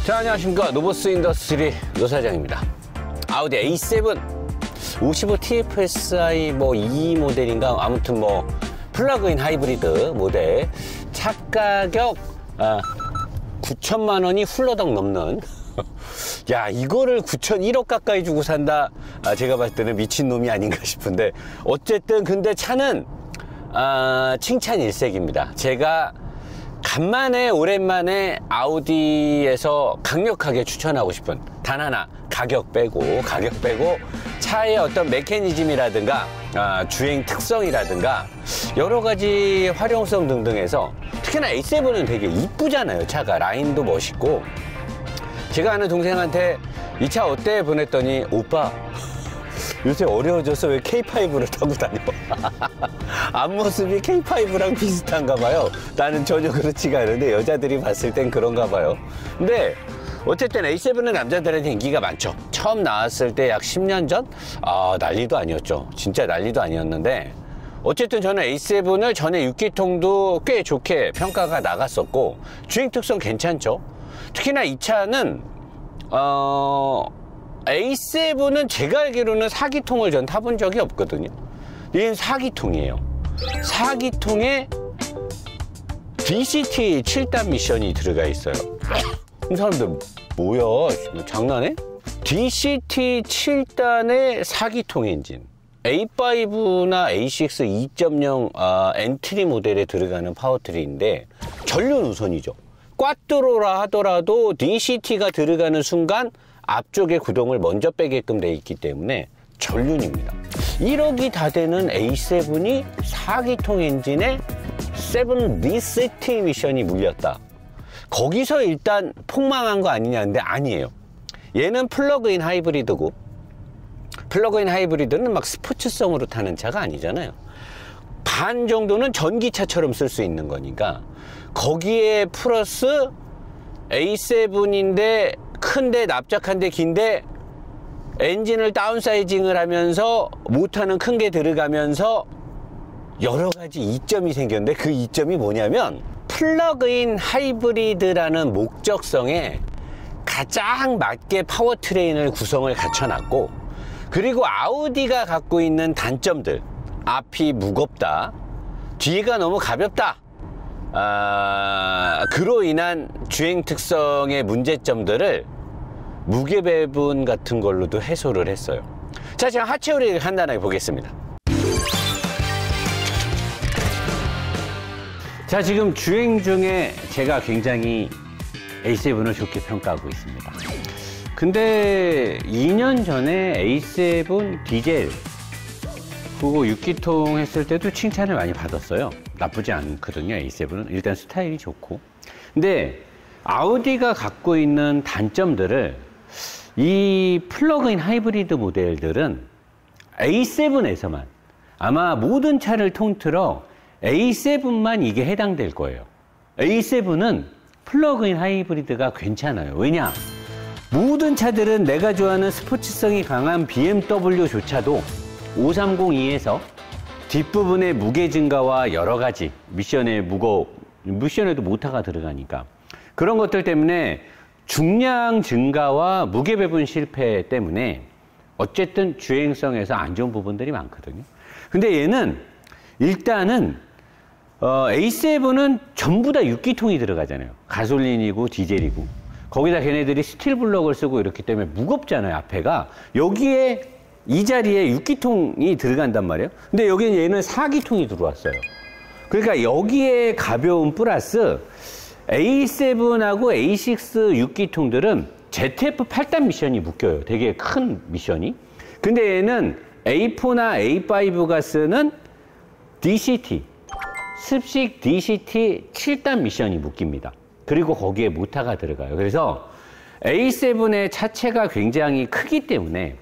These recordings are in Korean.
자, 안녕하십니까. 노보스 인더스트리 노사장입니다. 아우디 A7 55 TFSI 뭐 E 모델인가 아무튼 뭐 플러그인 하이브리드 모델 차가격 9천만 원이 훌러덩 넘는 야, 이거를 1억 가까이 주고 산다. 제가 봤을 때는 미친놈이 아닌가 싶은데 어쨌든 근데 차는 칭찬 일색입니다. 제가 간만에 오랜만에 아우디에서 강력하게 추천하고 싶은 단 하나, 가격 빼고 차의 어떤 메커니즘이라든가 주행 특성이라든가 여러 가지 활용성 등등해서 특히나 A7은 되게 이쁘잖아요. 차가 라인도 멋있고. 제가 아는 동생한테 이 차 어때? 보냈더니 오빠 요새 어려워져서 왜 K5를 타고 다녀? 앞모습이 K5랑 비슷한가 봐요. 나는 전혀 그렇지가 않은데 여자들이 봤을 땐 그런가 봐요. 근데 어쨌든 A7은 남자들한테 인기가 많죠. 처음 나왔을 때 약 10년 전? 난리도 아니었죠. 진짜 난리도 아니었는데 어쨌든 저는 A7을 전에 6기통도 꽤 좋게 평가가 나갔었고 주행 특성 괜찮죠. 특히나 이 차는 A7은 제가 알기로는 4기통을 전 타본 적이 없거든요. 얘는 4기통이에요. 4기통에 DCT 7단 미션이 들어가 있어요. 이 사람들 뭐야? 장난해? DCT 7단의 4기통 엔진. A5나 A6 2.0 엔트리 모델에 들어가는 파워트리인데 전륜 우선이죠. 꽈뚜로라 하더라도 DCT가 들어가는 순간 앞쪽에 구동을 먼저 빼게끔 돼 있기 때문에 전륜입니다. 1억이 다 되는 A7이 4기통 엔진에 7DCT 미션이 물렸다. 거기서 일단 폭망한 거 아니냐는데 아니에요. 얘는 플러그인 하이브리드고 플러그인 하이브리드는 막 스포츠성으로 타는 차가 아니잖아요. 반 정도는 전기차처럼 쓸 수 있는 거니까 거기에 플러스 A7인데 큰데 납작한데 긴데 엔진을 다운사이징을 하면서 모터는 큰 게 들어가면서 여러 가지 이점이 생겼는데 그 이점이 뭐냐면 플러그인 하이브리드라는 목적성에 가장 맞게 파워트레인을 구성을 갖춰놨고 그리고 아우디가 갖고 있는 단점들 앞이 무겁다 뒤가 너무 가볍다 그로 인한 주행 특성의 문제점들을 무게 배분 같은 걸로도 해소를 했어요. 자, 제가 하체 요리를 간단하게 보겠습니다. 자, 지금 주행 중에 제가 굉장히 A7을 좋게 평가하고 있습니다. 근데 2년 전에 A7 디젤 그거 6기통 했을 때도 칭찬을 많이 받았어요. 나쁘지 않거든요. A7은 일단 스타일이 좋고. 근데 아우디가 갖고 있는 단점들을 이 플러그인 하이브리드 모델들은 A7에서만 아마 모든 차를 통틀어 A7만 이게 해당될 거예요. A7은 플러그인 하이브리드가 괜찮아요. 왜냐? 모든 차들은 내가 좋아하는 스포츠성이 강한 BMW조차도 530e에서 뒷부분의 무게 증가와 여러 가지 미션에도 모터가 들어가니까 그런 것들 때문에 중량 증가와 무게 배분 실패 때문에 어쨌든 주행성에서 안 좋은 부분들이 많거든요. 근데 얘는 일단은 A7은 전부 다 6기통이 들어가잖아요. 가솔린이고 디젤이고 거기다 걔네들이 스틸 블럭을 쓰고 이렇기 때문에 무겁잖아요. 앞에가 여기에 이 자리에 6기통이 들어간단 말이에요. 근데 여기는 얘는 4기통이 들어왔어요. 그러니까 여기에 가벼운 플러스 A7하고 A6 6기통들은 ZF 8단 미션이 묶여요. 되게 큰 미션이. 근데 얘는 A4나 A5가 쓰는 DCT, 습식 DCT 7단 미션이 묶입니다. 그리고 거기에 모터가 들어가요. 그래서 A7의 차체가 굉장히 크기 때문에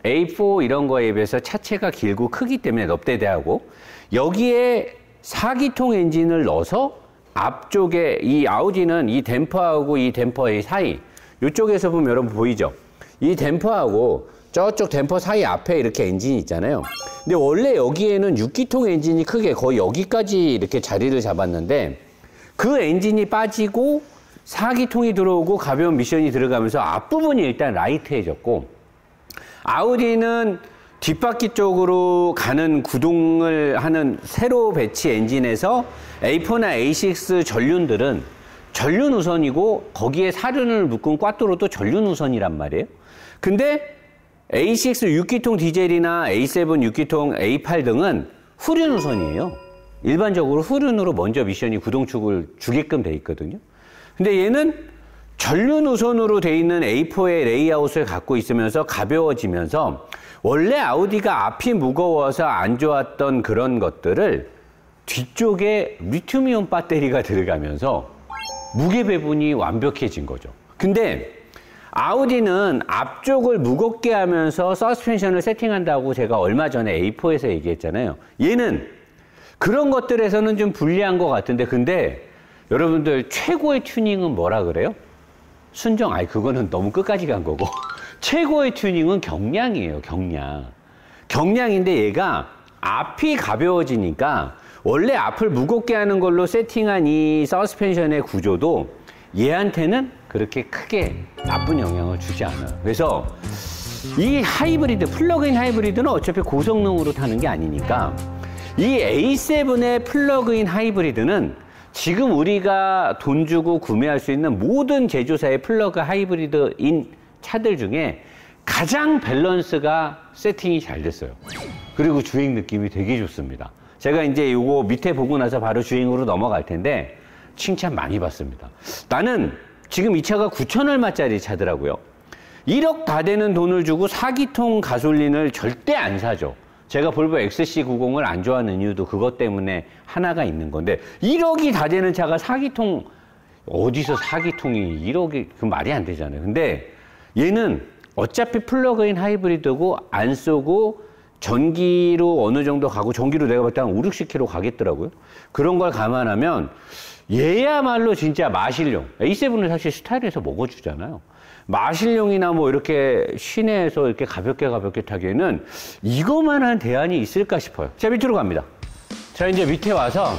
A4 이런 거에 비해서 차체가 길고 크기 때문에 넙대대하고 여기에 4기통 엔진을 넣어서 앞쪽에 이 아우디는 이 댐퍼하고 이 댐퍼의 사이 이쪽에서 보면 여러분 보이죠? 이 댐퍼하고 저쪽 댐퍼 사이 앞에 이렇게 엔진이 있잖아요. 근데 원래 여기에는 6기통 엔진이 크게 거의 여기까지 이렇게 자리를 잡았는데 그 엔진이 빠지고 4기통이 들어오고 가벼운 미션이 들어가면서 앞부분이 일단 라이트해졌고, 아우디는 뒷바퀴 쪽으로 가는 구동을 하는 세로 배치 엔진에서 A4나 A6 전륜들은 전륜 우선이고 거기에 사륜을 묶은 꽈뚜로도 전륜 우선이란 말이에요. 근데 A6 6기통 디젤이나 A7 6기통 A8 등은 후륜 우선이에요. 일반적으로 후륜으로 먼저 미션이 구동축을 주게끔 돼 있거든요. 근데 얘는 전륜 우선으로 돼 있는 A4의 레이아웃을 갖고 있으면서 가벼워지면서 원래 아우디가 앞이 무거워서 안 좋았던 그런 것들을 뒤쪽에 리튬이온 배터리가 들어가면서 무게 배분이 완벽해진 거죠. 근데 아우디는 앞쪽을 무겁게 하면서 서스펜션을 세팅한다고 제가 얼마 전에 A4에서 얘기했잖아요. 얘는 그런 것들에서는 좀 불리한 것 같은데, 근데 여러분들 최고의 튜닝은 뭐라 그래요? 순정. 아니 그거는 너무 끝까지 간 거고 최고의 튜닝은 경량이에요. 경량인데 얘가 앞이 가벼워지니까 원래 앞을 무겁게 하는 걸로 세팅한 이 서스펜션의 구조도 얘한테는 그렇게 크게 나쁜 영향을 주지 않아요. 그래서 이 하이브리드, 플러그인 하이브리드는 어차피 고성능으로 타는 게 아니니까 이 A7의 플러그인 하이브리드는 지금 우리가 돈 주고 구매할 수 있는 모든 제조사의 플러그 하이브리드인 차들 중에 가장 밸런스가 세팅이 잘 됐어요. 그리고 주행 느낌이 되게 좋습니다. 제가 이제 요거 밑에 보고 나서 바로 주행으로 넘어갈 텐데 칭찬 많이 받습니다. 나는 지금 이 차가 9천 얼마짜리 차더라고요. 1억 다 되는 돈을 주고 4기통 가솔린을 절대 안 사죠. 제가 볼보 XC90을 안 좋아하는 이유도 그것 때문에 하나가 있는 건데 1억이 다 되는 차가 4기통, 어디서 4기통이 1억이 그 말이 안 되잖아요. 근데 얘는 어차피 플러그인 하이브리드고 안 쏘고 전기로 어느 정도 가고, 전기로 내가 볼 때 한 5, 60km 가겠더라고요. 그런 걸 감안하면 얘야말로 진짜 마실용. A7은 사실 스타일에서 먹어주잖아요. 마실용이나 뭐 이렇게 시내에서 이렇게 가볍게 타기에는 이거만한 대안이 있을까 싶어요. 자, 밑으로 갑니다. 자, 이제 밑에 와서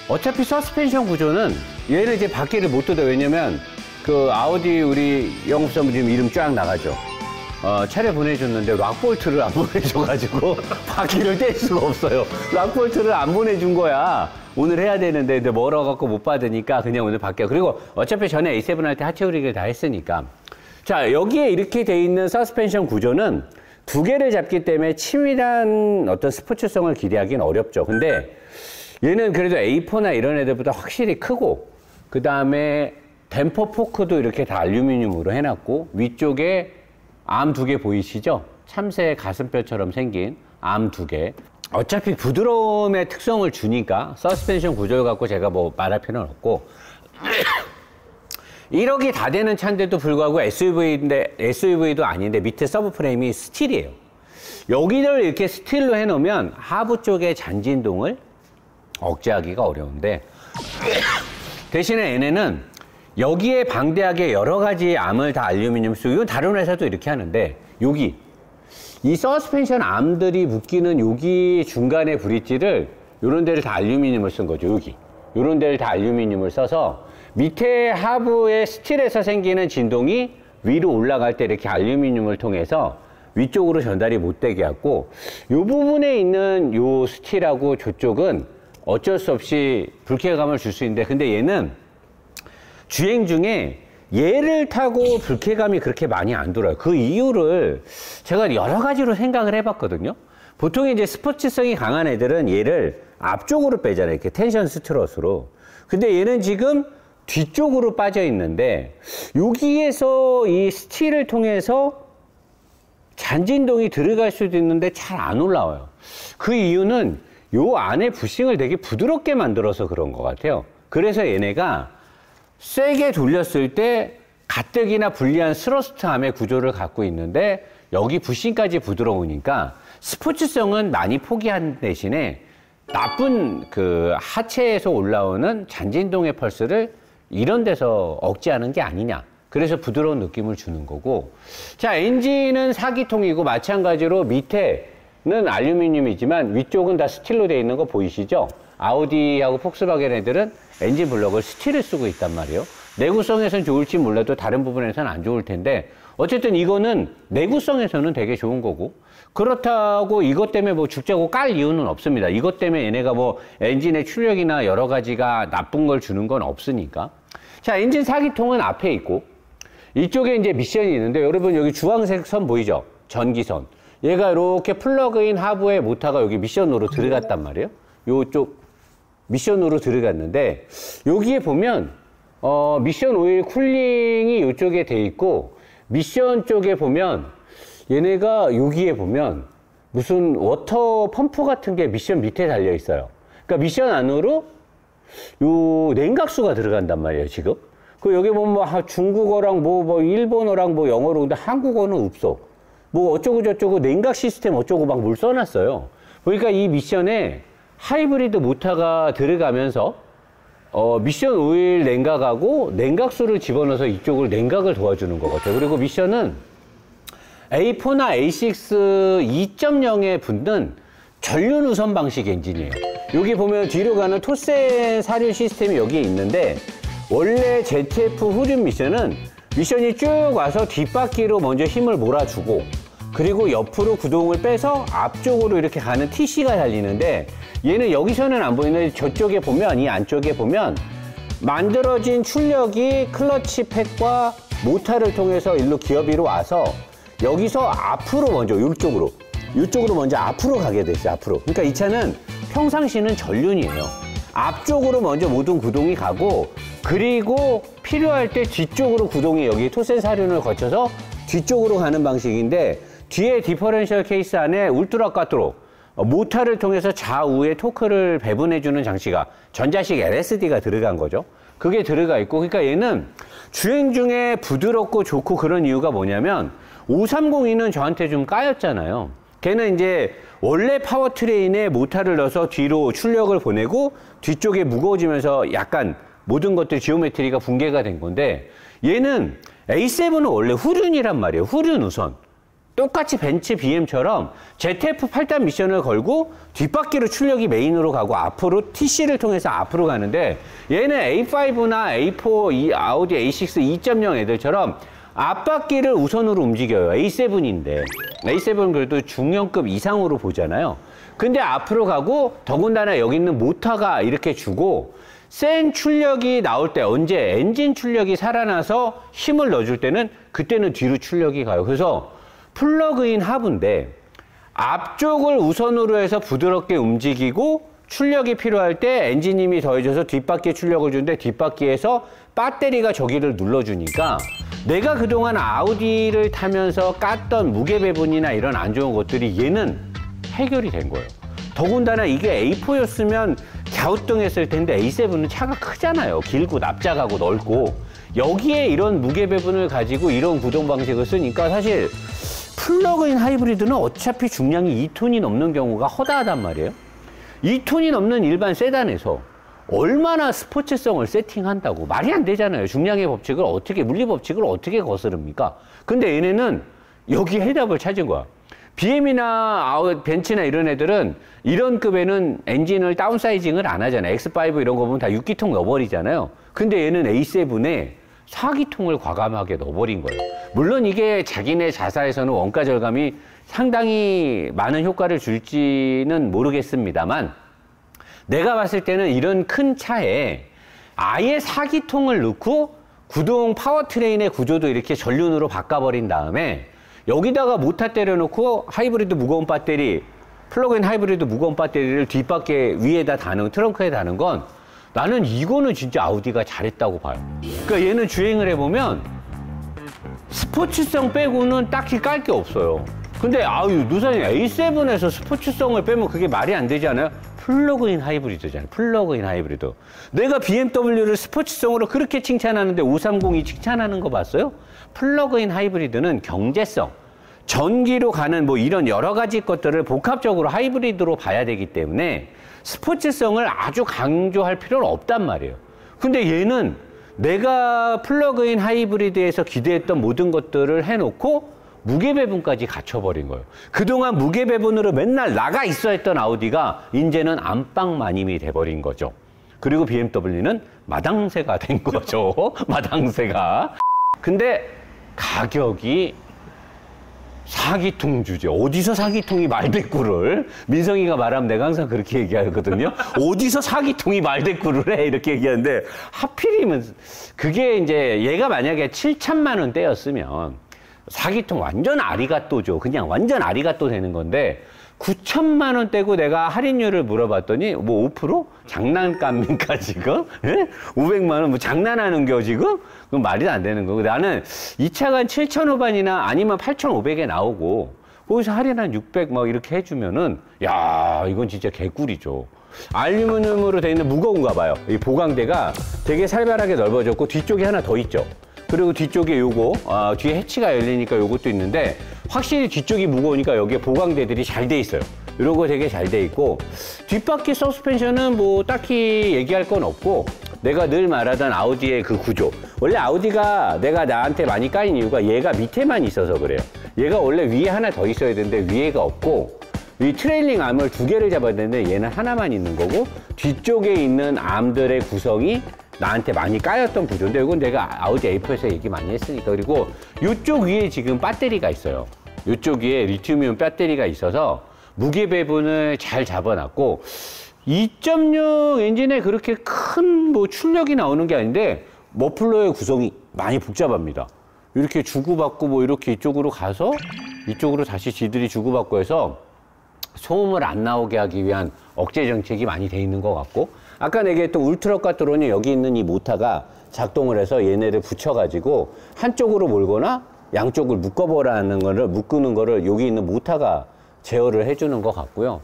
어차피 서스펜션 구조는 얘는 이제 바퀴를 못 뜯어요. 왜냐면 그 아우디 우리 영업사무님 이름 쫙 나가죠. 차를 보내줬는데 락볼트를 안 보내줘가지고 바퀴를 뗄 수가 없어요. 락볼트를 안 보내준 거야. 오늘 해야 되는데 근데 멀어갖고 못 받으니까 그냥 오늘 바뀌어. 그리고 어차피 전에 A7 할 때 하체 오리기를 다 했으니까. 자, 여기에 이렇게 돼 있는 서스펜션 구조는 두 개를 잡기 때문에 치밀한 어떤 스포츠성을 기대하기는 어렵죠. 근데 얘는 그래도 A4나 이런 애들보다 확실히 크고, 그 다음에 댐퍼 포크도 이렇게 다 알루미늄으로 해놨고, 위쪽에 암 두 개 보이시죠? 참새 가슴뼈처럼 생긴 암 두 개. 어차피 부드러움의 특성을 주니까 서스펜션 구조를 갖고 제가 뭐 말할 필요는 없고 1억이 다 되는 차인데도 불구하고 SUV도 아닌데 밑에 서브프레임이 스틸이에요. 여기를 이렇게 스틸로 해놓으면 하부 쪽의 잔진동을 억제하기가 어려운데 대신에 얘네는 여기에 방대하게 여러 가지 암을 다 알루미늄 쓰고, 이건 다른 회사도 이렇게 하는데 여기 이 서스펜션 암들이 묶이는 여기 중간에 브릿지를 요런 데를 다 알루미늄을 쓴 거죠. 여기 요런 데를 다 알루미늄을 써서 밑에 하부의 스틸에서 생기는 진동이 위로 올라갈 때 이렇게 알루미늄을 통해서 위쪽으로 전달이 못 되게 하고, 요 부분에 있는 요 스틸하고 저쪽은 어쩔 수 없이 불쾌감을 줄 수 있는데, 근데 얘는 주행 중에 얘를 타고 불쾌감이 그렇게 많이 안 돌아요. 그 이유를 제가 여러 가지로 생각을 해봤거든요. 보통 이제 스포츠성이 강한 애들은 얘를 앞쪽으로 빼잖아요. 이렇게 텐션 스트럿으로. 근데 얘는 지금 뒤쪽으로 빠져 있는데 여기에서 이 스틸을 통해서 잔진동이 들어갈 수도 있는데 잘 안 올라와요. 그 이유는 요 안에 부싱을 되게 부드럽게 만들어서 그런 것 같아요. 그래서 얘네가 세게 돌렸을 때 가뜩이나 불리한 스러스트 암의 구조를 갖고 있는데 여기 부싱까지 부드러우니까 스포츠성은 많이 포기한 대신에 나쁜 그 하체에서 올라오는 잔진동의 펄스를 이런 데서 억제하는 게 아니냐. 그래서 부드러운 느낌을 주는 거고. 자, 엔진은 4기통이고 마찬가지로 밑에는 알루미늄이지만 위쪽은 다 스틸로 되어 있는 거 보이시죠? 아우디하고 폭스바겐 애들은 엔진 블럭을 스틸을 쓰고 있단 말이에요. 내구성에서는 좋을지 몰라도 다른 부분에서는 안 좋을 텐데 어쨌든 이거는 내구성에서는 되게 좋은 거고 그렇다고 이것 때문에 뭐 죽자고 깔 이유는 없습니다. 이것 때문에 얘네가 뭐 엔진의 출력이나 여러 가지가 나쁜 걸 주는 건 없으니까. 자, 엔진 4기통은 앞에 있고 이쪽에 이제 미션이 있는데 여러분 여기 주황색 선 보이죠? 전기선. 얘가 이렇게 플러그인 하부에 모터가 여기 미션으로 들어갔단 말이에요. 요쪽 미션으로 들어갔는데 여기에 보면 미션 오일 쿨링이 이쪽에 돼 있고 미션 쪽에 보면 얘네가 여기에 보면 무슨 워터 펌프 같은 게 미션 밑에 달려 있어요. 그러니까 미션 안으로 요 냉각수가 들어간단 말이에요, 지금. 그 여기 보면 뭐 중국어랑 뭐 일본어랑 뭐 영어로 근데 한국어는 없어. 뭐 어쩌고 저쩌고 냉각 시스템 어쩌고 막 뭘 써놨어요. 그러니까 이 미션에 하이브리드 모터가 들어가면서 미션 오일 냉각하고 냉각수를 집어넣어서 이쪽을 냉각을 도와주는 것 같아요. 그리고 미션은 A4나 A6 2.0에 붙는 전륜 우선 방식 엔진이에요. 여기 보면 뒤로 가는 토센 사륜 시스템이 여기에 있는데 원래 ZF 후륜 미션은 미션이 쭉 와서 뒷바퀴로 먼저 힘을 몰아주고 그리고 옆으로 구동을 빼서 앞쪽으로 이렇게 가는 TC가 달리는데 얘는 여기서는 안 보이는데 저쪽에 보면 이 안쪽에 보면 만들어진 출력이 클러치 팩과 모터를 통해서 일로 기어비로 와서 여기서 앞으로 먼저 이쪽으로 먼저 앞으로 가게 됐어요. 앞으로. 그러니까 이 차는 평상시는 전륜이에요. 앞쪽으로 먼저 모든 구동이 가고 그리고 필요할 때 뒤쪽으로 구동이 여기 토센 사륜을 거쳐서 뒤쪽으로 가는 방식인데 뒤에 디퍼런셜 케이스 안에 울트라 꽈트로 모터를 통해서 좌우에 토크를 배분해주는 장치가 전자식 LSD가 들어간 거죠. 그게 들어가 있고 그러니까 얘는 주행 중에 부드럽고 좋고 그런 이유가 뭐냐면 530E는 저한테 좀 까였잖아요. 걔는 이제 원래 파워트레인에 모터를 넣어서 뒤로 출력을 보내고 뒤쪽에 무거워지면서 약간 모든 것들 지오메트리가 붕괴가 된 건데 얘는 A7은 원래 후륜이란 말이에요. 후륜 우선. 똑같이 벤츠 BM처럼 ZF 8단 미션을 걸고 뒷바퀴로 출력이 메인으로 가고 앞으로 TC를 통해서 앞으로 가는데 얘는 A5나 A4, 아우디 A6 2.0 애들처럼 앞바퀴를 우선으로 움직여요. A7인데 A7은 그래도 중형급 이상으로 보잖아요. 근데 앞으로 가고 더군다나 여기 있는 모터가 이렇게 주고 센 출력이 나올 때 언제 엔진 출력이 살아나서 힘을 넣어줄 때는 그때는 뒤로 출력이 가요. 그래서 플러그인 하부인데 앞쪽을 우선으로 해서 부드럽게 움직이고 출력이 필요할 때 엔진 힘이 더해져서 뒷바퀴에 출력을 주는데 뒷바퀴에서 배터리가 저기를 눌러주니까 내가 그동안 아우디를 타면서 깠던 무게 배분이나 이런 안 좋은 것들이 얘는 해결이 된 거예요. 더군다나 이게 A4였으면 갸우뚱했을 텐데 A7은 차가 크잖아요. 길고 납작하고 넓고 여기에 이런 무게 배분을 가지고 이런 구동 방식을 쓰니까 사실 플러그인 하이브리드는 어차피 중량이 2톤이 넘는 경우가 허다하단 말이에요. 2톤이 넘는 일반 세단에서 얼마나 스포츠성을 세팅한다고 말이 안 되잖아요. 중량의 법칙을 어떻게 물리 법칙을 어떻게 거스릅니까? 근데 얘네는 여기 해답을 찾은 거야. BM이나 벤츠나 이런 애들은 이런 급에는 엔진을 다운사이징을 안 하잖아요. X5 이런 거 보면 다 6기통 넣어버리잖아요. 근데 얘는 A7에 4기통을 과감하게 넣어버린 거예요. 물론 이게 자기네 자사에서는 원가 절감이 상당히 많은 효과를 줄지는 모르겠습니다만 내가 봤을 때는 이런 큰 차에 아예 4기통을 넣고 구동 파워트레인의 구조도 이렇게 전륜으로 바꿔버린 다음에 여기다가 모터 때려놓고 하이브리드 무거운 배터리, 플러그인 하이브리드 무거운 배터리를 뒷바퀴 위에다 다는 트렁크에 다는 건 나는 이거는 진짜 아우디가 잘했다고 봐요. 그러니까 얘는 주행을 해보면 스포츠성 빼고는 딱히 깔 게 없어요. 근데 노사님 A7에서 스포츠성을 빼면 그게 말이 안 되지 않아요? 플러그인 하이브리드잖아요. 플러그인 하이브리드. 내가 BMW를 스포츠성으로 그렇게 칭찬하는데 530이 칭찬하는 거 봤어요? 플러그인 하이브리드는 경제성, 전기로 가는 뭐 이런 여러 가지 것들을 복합적으로 하이브리드로 봐야 되기 때문에 스포츠성을 아주 강조할 필요는 없단 말이에요. 근데 얘는 내가 플러그인 하이브리드에서 기대했던 모든 것들을 해놓고 무게배분까지 갖춰버린 거예요. 그동안 무게배분으로 맨날 나가 있어 했던 아우디가 이제는 안방마님이 돼버린 거죠. 그리고 BMW는 마당새가 된 거죠. 마당새가. 근데 가격이 사기통 주제. 어디서 사기통이 말대꾸를. 민성이가 말하면 내가 항상 그렇게 얘기하거든요. 어디서 사기통이 말대꾸를 해. 이렇게 얘기하는데 하필이면 그게 이제 얘가 만약에 7천만 원대였으면 사기통 완전 아리가또죠. 그냥 완전 아리가또 되는 건데 9천만 원대고 내가 할인율을 물어봤더니 뭐 5%? 장난감입니까 지금? 예? 500만 원 뭐 장난하는 겨 지금? 그건 말이 안 되는 거고 나는 이 차가 7,500원이나 아니면 8,500에 나오고 거기서 할인 한 600 막 이렇게 해주면은 야 이건 진짜 개꿀이죠. 알루미늄으로 되어 있는 무거운가 봐요. 이 보강대가 되게 살벌하게 넓어졌고 뒤쪽에 하나 더 있죠. 그리고 뒤쪽에 요거 뒤에 해치가 열리니까 요것도 있는데 확실히 뒤쪽이 무거우니까 여기에 보강대들이 잘 돼 있어요. 이런 거 되게 잘 돼 있고 뒷바퀴 서스펜션은 뭐 딱히 얘기할 건 없고 내가 늘 말하던 아우디의 그 구조. 원래 아우디가 내가 나한테 많이 까인 이유가 얘가 밑에만 있어서 그래요. 얘가 원래 위에 하나 더 있어야 되는데 위에가 없고 이 트레일링 암을 2개를 잡아야 되는데 얘는 하나만 있는 거고 뒤쪽에 있는 암들의 구성이 나한테 많이 까였던 구조인데 이건 내가 아우디 A4에서 얘기 많이 했으니까. 그리고 이쪽 위에 지금 배터리가 있어요. 이쪽 위에 리튬이온 배터리가 있어서 무게 배분을 잘 잡아놨고 2.0 엔진에 그렇게 큰 뭐 출력이 나오는 게 아닌데 머플러의 구성이 많이 복잡합니다. 이렇게 주고받고 뭐 이렇게 이쪽으로 가서 이쪽으로 다시 지들이 주고받고 해서 소음을 안 나오게 하기 위한 억제 정책이 많이 돼 있는 것 같고 아까 내게 또 울트라카트론이 여기 있는 이 모터가 작동을 해서 얘네를 붙여가지고 한쪽으로 몰거나 양쪽을 묶어보라는 거를 묶는 거를 여기 있는 모터가 제어를 해주는 것 같고요.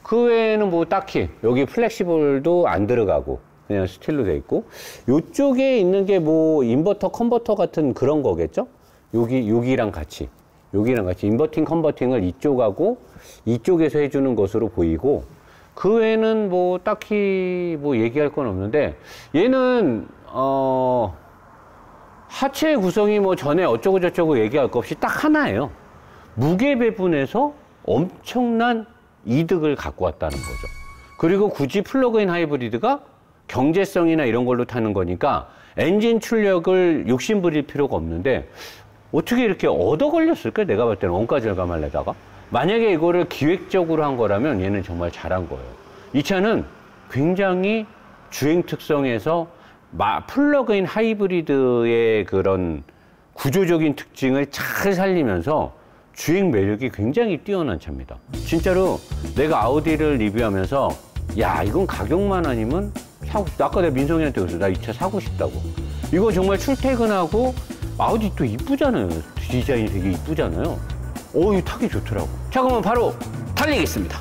그 외에는 뭐 딱히 여기 플렉시블도 안 들어가고 그냥 스틸로 돼 있고 요쪽에 있는 게 뭐 인버터 컨버터 같은 그런 거겠죠? 여기랑 같이 인버팅 컨버팅을 이쪽하고 이쪽에서 해주는 것으로 보이고 그 외에는 뭐 딱히 뭐 얘기할 건 없는데 얘는 하체 구성이 뭐 전에 어쩌고 저쩌고 얘기할 거 없이 딱 하나예요. 무게 배분에서 엄청난 이득을 갖고 왔다는 거죠. 그리고 굳이 플러그인 하이브리드가 경제성이나 이런 걸로 타는 거니까 엔진 출력을 욕심부릴 필요가 없는데 어떻게 이렇게 얻어 걸렸을까? 내가 볼 때는 원가 절감하려다가 만약에 이거를 기획적으로 한 거라면 얘는 정말 잘한 거예요. 이 차는 굉장히 주행 특성에서 플러그인 하이브리드의 그런 구조적인 특징을 잘 살리면서 주행 매력이 굉장히 뛰어난 차입니다. 진짜로 내가 아우디를 리뷰하면서 야 이건 가격만 아니면 사고 싶다. 아까 내가 민성이한테 그랬어. 나 이 차 사고 싶다고. 이거 정말 출퇴근하고 아우디 또 이쁘잖아요. 디자인이 되게 이쁘잖아요. 이거 타기 좋더라고. 자 그러면 바로 달리겠습니다.